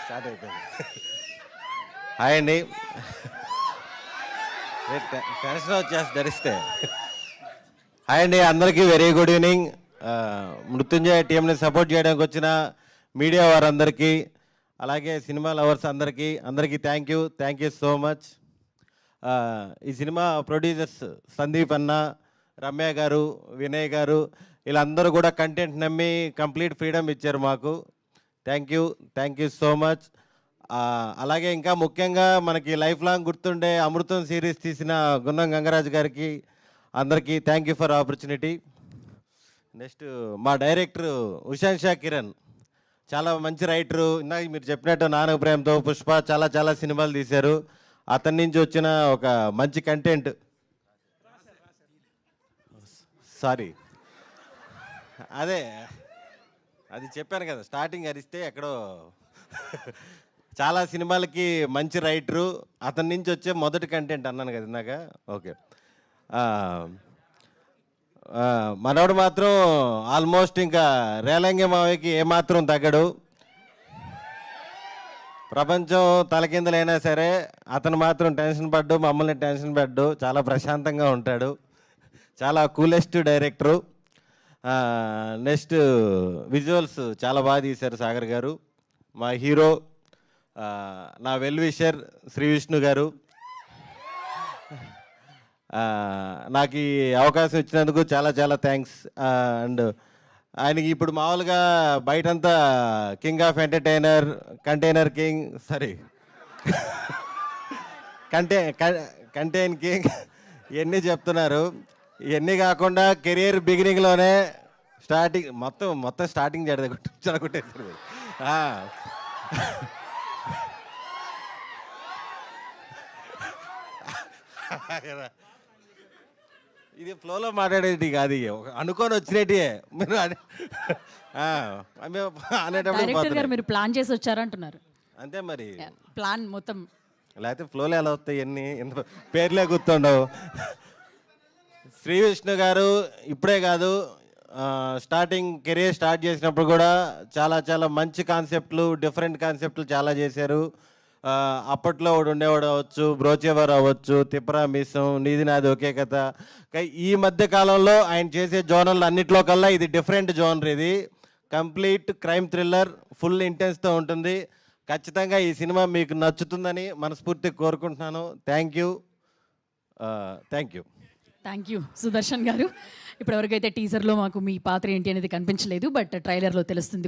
Start అయిపోయింది. Hi అండి. Tension వచ్చేసి ధరిస్తే. హాయ్ అండి, అందరికీ వెరీ గుడ్ ఈవినింగ్. మృత్యుంజయ టీంని సపోర్ట్ చేయడానికి వచ్చిన మీడియా వారందరికీ, అలాగే సినిమా లవర్స్ అందరికీ థ్యాంక్ యూ సో మచ్. ఈ సినిమా ప్రొడ్యూసర్స్ సందీప్ అన్న, రమ్య గారు, వినయ్ గారు, వీళ్ళందరూ కూడా కంటెంట్ నమ్మి కంప్లీట్ ఫ్రీడమ్ ఇచ్చారు మాకు. Thank you so much. అలాగే ఇంకా ముఖ్యంగా మనకి లైఫ్ లాంగ్ గుర్తుండే అమృతం సిరీస్ తీసిన గున్నం గంగరాజు గారికి అందరికీ thank you for opportunity. Next మా డైరెక్టర్ ఉషాన్ షా కిరణ్, చాలా మంచి రైటరు. ఇందాక మీరు చెప్పినట్టు నానక ప్రేమతో, పుష్ప, చాలా సినిమాలు తీశారు. అతని నుంచి వచ్చిన ఒక మంచి కంటెంట్. సారీ, అది చెప్పాను కదా, స్టార్టింగ్ అరిస్తే ఎక్కడో. చాలా సినిమాలకి మంచి రైటరు, అతని నుంచి వచ్చే మొదటి కంటెంట్ అన్నాను కదా ఇందాక. ఓకే. మనోడు మాత్రం ఆల్మోస్ట్ ఇంకా రేలంగి మావయ్యకి ఏమాత్రం తగ్గడు. ప్రపంచం తలకిందులైనా సరే అతను మాత్రం టెన్షన్ పడ్డు, మమ్మల్ని టెన్షన్ పడ్డు, చాలా ప్రశాంతంగా ఉంటాడు. చాలా కూలెస్ట్ డైరెక్టరు. నెక్స్ట్ విజువల్స్ చాలా బాగా తీశారు సాగర్ గారు. మా హీరో, నా వెల్ విషర్ శ్రీ విష్ణు గారు. నాకు ఈ అవకాశం ఇచ్చినందుకు చాలా థ్యాంక్స్. అండ్ ఆయనకి ఇప్పుడు మామూలుగా బయటంతా king of entertainer, container king, sorry content king ఇవన్నీ చెప్తున్నారు. ఇవన్నీ కాకుండా కెరియర్ బిగినింగ్లోనే మొత్తం స్టార్టింగ్ చెడగొట్టేస్తారు. ఇది ఫ్లోలో మాట్లాడేటి కాదు, అనుకొని వచ్చినట్టే మీరు అనేటప్పుడు మీరు ప్లాన్ చేసి వచ్చారంటున్నారు. అంతే మరి, ప్లాన్ మొత్తం. లేకపోతే ఫ్లోలో ఎలా వస్తాయి ఎన్ని పేర్లే గుర్తుండవు. శ్రీ విష్ణు గారు ఇప్పుడే కాదు, కెరీర్ స్టార్ట్ చేసినప్పుడు కూడా చాలా మంచి కాన్సెప్ట్లు, డిఫరెంట్ కాన్సెప్ట్లు చాలా చేశారు. అప్పట్లో ఒకడు ఉండేవాడు అవ్వచ్చు, బ్రోచేవర్ అవ్వచ్చు, తిప్పరా మిసం, నీది నాది ఒకే కథ. ఈ మధ్య కాలంలో ఆయన చేసే జోనర్లు అన్నిట్లో కల్లా ఇది డిఫరెంట్ జోనర్. ఇది కంప్లీట్ క్రైమ్ థ్రిల్లర్, ఫుల్ ఇంటెన్స్తో ఉంటుంది. ఖచ్చితంగా ఈ సినిమా మీకు నచ్చుతుందని మనస్ఫూర్తిగా కోరుకుంటున్నాను. థ్యాంక్ యూ సుదర్శన్ గారు. ఇప్పటివరకు అయితే టీజర్లో మాకు మీ పాత్ర ఏంటి అనేది కనిపించలేదు, బట్ ట్రైలర్లో తెలుస్తుంది.